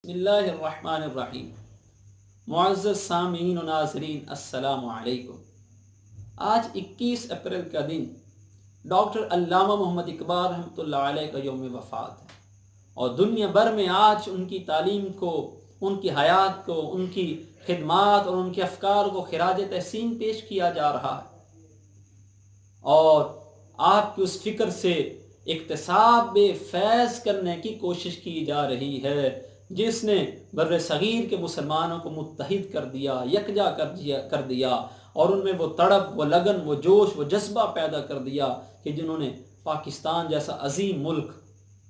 بسم اللہ الرحمن الرحیم۔ معزز سامعین و ناظرین، السلام علیکم۔ آج 21 اپریل کا دن ڈاکٹر علامہ محمد اقبال رحمۃ اللہ علیہ کا یوم وفات ہے، اور دنیا بھر میں آج ان کی تعلیم کو، ان کی حیات کو، ان کی خدمات اور ان کے افکار کو خراج تحسین پیش کیا جا رہا ہے، اور آپ کی اس فکر سے اکتساب فیض کرنے کی کوشش کی جا رہی ہے جس نے بر صغیر کے مسلمانوں کو متحد کر دیا، یکجا کر دیا، اور ان میں وہ تڑپ، وہ لگن، وہ جوش، وہ جذبہ پیدا کر دیا کہ جنہوں نے پاکستان جیسا عظیم ملک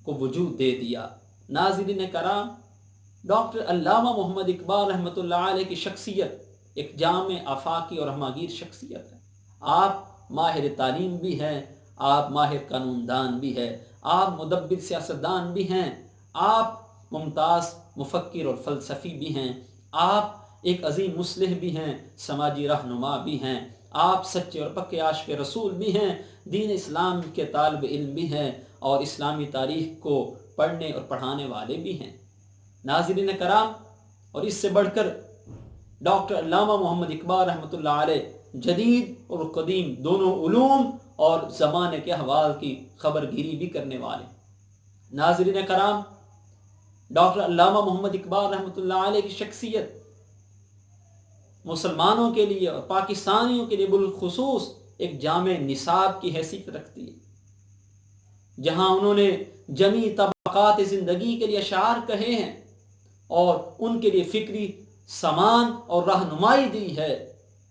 کو وجود دے دیا۔ ناظرین کرام، ڈاکٹر علامہ محمد اقبال رحمۃ اللہ علیہ کی شخصیت ایک جامع، آفاقی اور ہماگیر شخصیت ہے۔ آپ ماہر تعلیم بھی ہیں، آپ ماہر قانون دان بھی ہیں، آپ مدبر سیاستدان بھی ہیں، آپ ممتاز مفکر اور فلسفی بھی ہیں، آپ ایک عظیم مصلح بھی ہیں، سماجی رہنما بھی ہیں، آپ سچے اور پکے عاشق رسول بھی ہیں، دین اسلام کے طالب علم بھی ہیں، اور اسلامی تاریخ کو پڑھنے اور پڑھانے والے بھی ہیں۔ ناظرین کرام، اور اس سے بڑھ کر ڈاکٹر علامہ محمد اقبال رحمۃ اللہ علیہ جدید اور قدیم دونوں علوم اور زمانے کے احوال کی خبر گیری بھی کرنے والے۔ ناظرین کرام، ڈاکٹر علامہ محمد اقبال رحمۃ اللہ علیہ کی شخصیت مسلمانوں کے لیے اور پاکستانیوں کے لیے بالخصوص ایک جامع نصاب کی حیثیت رکھتی ہے، جہاں انہوں نے جمیع طبقات زندگی کے لیے اشعار کہے ہیں اور ان کے لیے فکری سامان اور رہنمائی دی ہے،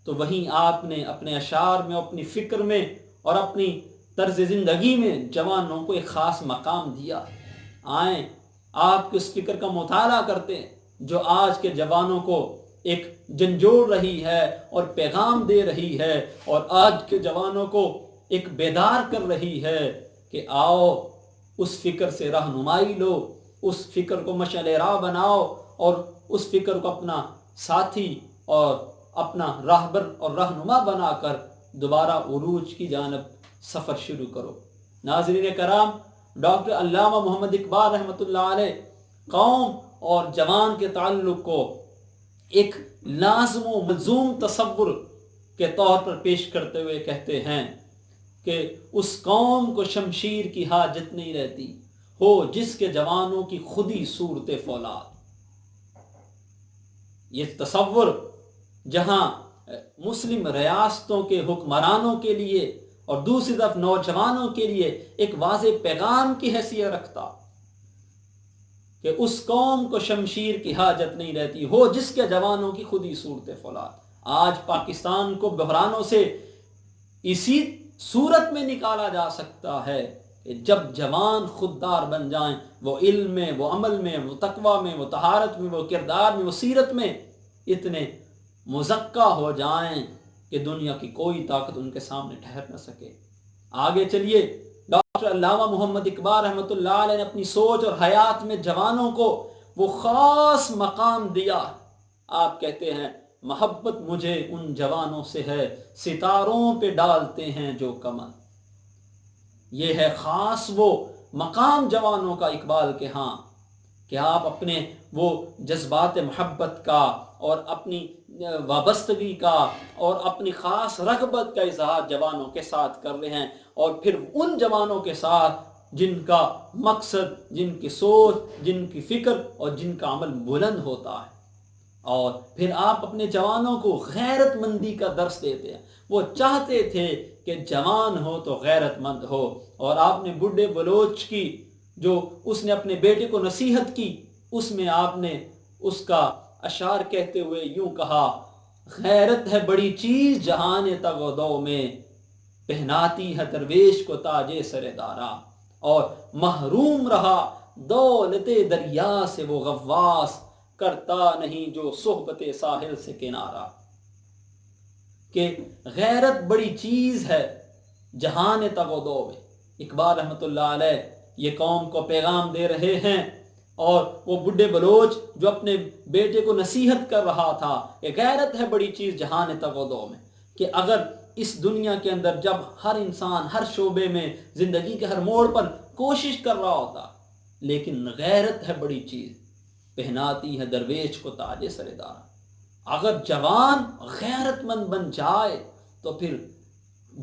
تو وہیں آپ نے اپنے اشعار میں، اپنی فکر میں اور اپنی طرز زندگی میں جوانوں کو ایک خاص مقام دیا۔ آئیں آپ کی اس فکر کا مطالعہ کرتے ہیں جو آج کے جوانوں کو ایک جھنجھوڑ رہی ہے اور پیغام دے رہی ہے، اور آج کے جوانوں کو ایک بیدار کر رہی ہے کہ آؤ اس فکر سے رہنمائی لو، اس فکر کو مشعل راہ بناؤ، اور اس فکر کو اپنا ساتھی اور اپنا راہبر اور رہنما بنا کر دوبارہ عروج کی جانب سفر شروع کرو۔ ناظرین کرام، ڈاکٹر علامہ محمد اقبال رحمۃ اللہ علیہ قوم اور جوان کے تعلق کو ایک لازم و ملزوم تصور کے طور پر پیش کرتے ہوئے کہتے ہیں کہ اس قوم کو شمشیر کی حاجت نہیں رہتی ہو جس کے جوانوں کی خودی صورت فولاد۔ یہ تصور جہاں مسلم ریاستوں کے حکمرانوں کے لیے اور دوسری طرف نوجوانوں کے لیے ایک واضح پیغام کی حیثیت رکھتا کہ اس قوم کو شمشیر کی حاجت نہیں رہتی ہو جس کے جوانوں کی خودی صورت فولاد۔ آج پاکستان کو بحرانوں سے اسی صورت میں نکالا جا سکتا ہے کہ جب جوان خوددار بن جائیں، وہ علم میں، وہ عمل میں، وہ تقوی میں، وہ طہارت میں، وہ کردار میں، وہ سیرت میں اتنے مزکہ ہو جائیں کہ دنیا کی کوئی طاقت ان کے سامنے ٹھہر نہ سکے۔ آگے چلیے، ڈاکٹر علامہ محمد اقبال رحمۃ اللہ علیہ نے اپنی سوچ اور حیات میں جوانوں کو وہ خاص مقام دیا۔ آپ کہتے ہیں، محبت مجھے ان جوانوں سے ہے، ستاروں پہ ڈالتے ہیں جو کمن۔ یہ ہے خاص وہ مقام جوانوں کا اقبال کے ہاں کہ آپ اپنے وہ جذبات محبت کا اور اپنی وابستگی کا اور اپنی خاص رغبت کا اظہار جوانوں کے ساتھ کر رہے ہیں، اور پھر ان جوانوں کے ساتھ جن کا مقصد، جن کی سوچ، جن کی فکر اور جن کا عمل بلند ہوتا ہے، اور پھر آپ اپنے جوانوں کو غیرت مندی کا درس دیتے ہیں۔ وہ چاہتے تھے کہ جوان ہو تو غیرت مند ہو، اور آپ نے بڈھے بلوچ کی جو اس نے اپنے بیٹے کو نصیحت کی، اس میں آپ نے اس کا اشعار کہتے ہوئے یوں کہا، غیرت ہے بڑی چیز جہان تگ و دو میں، پہناتی ہے درویش کو تاج سر دارا، اور محروم رہا دولت دریا سے وہ غواص، کرتا نہیں جو صحبت ساحل سے کنارہ۔ کہ غیرت بڑی چیز ہے جہان تگ و دو میں۔ اقبال رحمۃ اللہ علیہ یہ قوم کو پیغام دے رہے ہیں، اور وہ بڈھے بلوچ جو اپنے بیٹے کو نصیحت کر رہا تھا کہ غیرت ہے بڑی چیز جہان تگ و دو میں، کہ اگر اس دنیا کے اندر جب ہر انسان ہر شعبے میں زندگی کے ہر موڑ پر کوشش کر رہا ہوتا، لیکن غیرت ہے بڑی چیز پہناتی ہے درویش کو تاج سردار۔ اگر جوان غیرت مند بن جائے تو پھر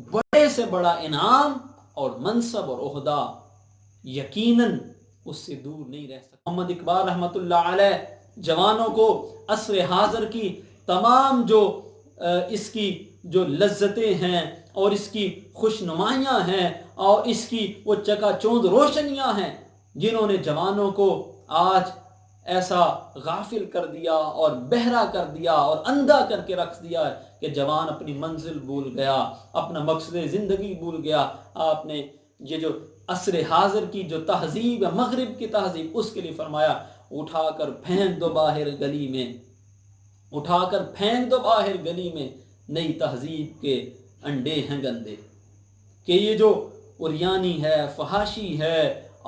بڑے سے بڑا انعام اور منصب اور عہدہ یقیناً اس سے دور نہیں رہ سکتا۔ محمد اقبال رحمۃ اللہ علیہ جوانوں کو عصر حاضر کی تمام جو اس کی جو لذتیں ہیں اور اس کی خوش نمائیاں ہیں اور اس کی وہ چکا چوند روشنیاں ہیں جنہوں نے جوانوں کو آج ایسا غافل کر دیا اور بہرا کر دیا اور اندھا کر کے رکھ دیا ہے کہ جوان اپنی منزل بھول گیا، اپنا مقصد زندگی بھول گیا۔ آپ نے یہ جو عصر حاضر کی جو تہذیب ہے، مغرب کی تہذیب، اس کے لیے فرمایا اٹھا کر پھینک دو باہر گلی میں، اٹھا کر پھینک دو باہر گلی میں، نئی تہذیب کے انڈے ہیں گندے۔ کہ یہ جو عریانی ہے، فحاشی ہے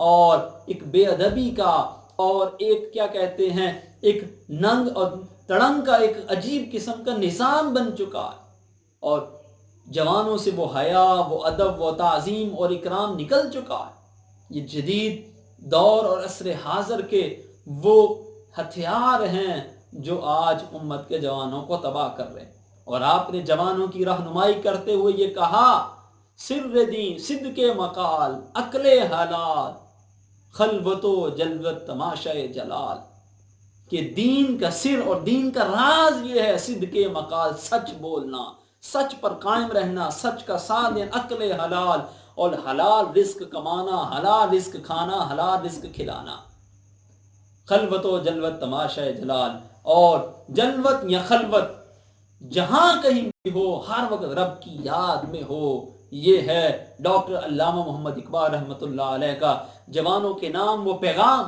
اور ایک بے ادبی کا اور ایک کیا کہتے ہیں ایک ننگ اور تڑنگ کا ایک عجیب قسم کا نظام بن چکا ہے، اور جوانوں سے وہ حیا، وہ ادب، وہ تعظیم اور اکرام نکل چکا ہے۔ یہ جدید دور اور عصر حاضر کے وہ ہتھیار ہیں جو آج امت کے جوانوں کو تباہ کر رہے ہیں۔ اور آپ نے جوانوں کی رہنمائی کرتے ہوئے یہ کہا، سر دین صدق مقال عقل حلال خلوت و جلوت تماشائے جلال، کہ دین کا سر اور دین کا راز یہ ہے صدق مقال، سچ بولنا، سچ پر قائم رہنا، سچ کا ساتھ دینا، عقل حلال اور حلال رزق کمانا، حلال رزق کھانا، حلال رزق کھلانا، خلوت و جلوت تماشائے جلال، اور جلوت یا خلوت جہاں کہیں بھی ہو ہر وقت رب کی یاد میں ہو۔ یہ ہے ڈاکٹر علامہ محمد اقبال رحمۃ اللہ علیہ کا جوانوں کے نام وہ پیغام،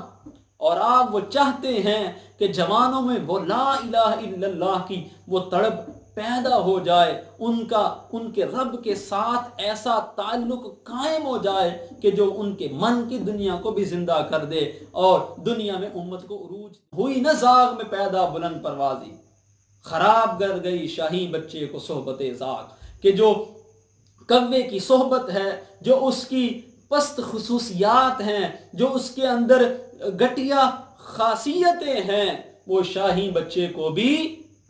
اور آپ وہ چاہتے ہیں کہ جوانوں میں وہ لا الہ الا اللہ کی وہ تڑپ پیدا ہو جائے، ان کے رب کے ساتھ ایسا تعلق قائم ہو جائے کہ جو ان کے من کی دنیا کو بھی زندہ کر دے، اور دنیا میں امت کو عروج ہوئی نہ زاغ میں پیدا بلند پروازی، خراب کر گئی شاہی بچے کو صحبت زاغ، کہ جو کوے کی صحبت ہے، جو اس کی پست خصوصیات ہیں، جو اس کے اندر گھٹیا خاصیتیں ہیں، وہ شاہی بچے کو بھی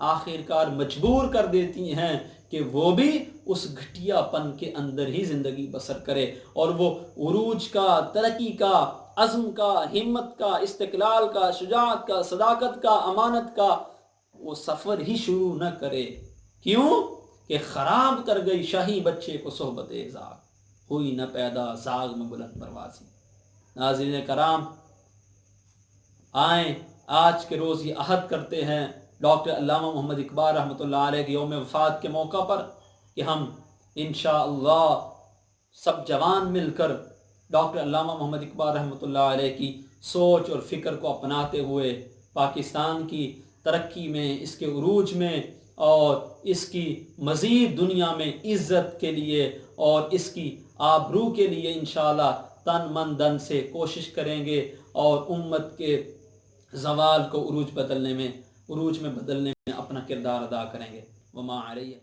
آخرکار مجبور کر دیتی ہیں کہ وہ بھی اس گھٹیا پن کے اندر ہی زندگی بسر کرے، اور وہ عروج کا، ترقی کا، عزم کا، ہمت کا، استقلال کا، شجاعت کا، صداقت کا، امانت کا وہ سفر ہی شروع نہ کرے۔ کیوں کہ خراب کر گئی شاہی بچے کو صحبت زاغ، ہوئی نہ پیدا زاغ میں بلند پروازی۔ ناظرین کرام، آئیں آج کے روز یہ عہد کرتے ہیں ڈاکٹر علامہ محمد اقبال رحمۃ اللہ علیہ کے یوم وفات کے موقع پر کہ ہم انشاءاللہ سب جوان مل کر ڈاکٹر علامہ محمد اقبال رحمۃ اللہ علیہ کی سوچ اور فکر کو اپناتے ہوئے پاکستان کی ترقی میں، اس کے عروج میں اور اس کی مزید دنیا میں عزت کے لیے اور اس کی آبرو کے لیے انشاءاللہ تن من دن سے کوشش کریں گے، اور امت کے زوال کو عروج میں بدلنے میں اپنا کردار ادا کریں گے۔ وما علیہ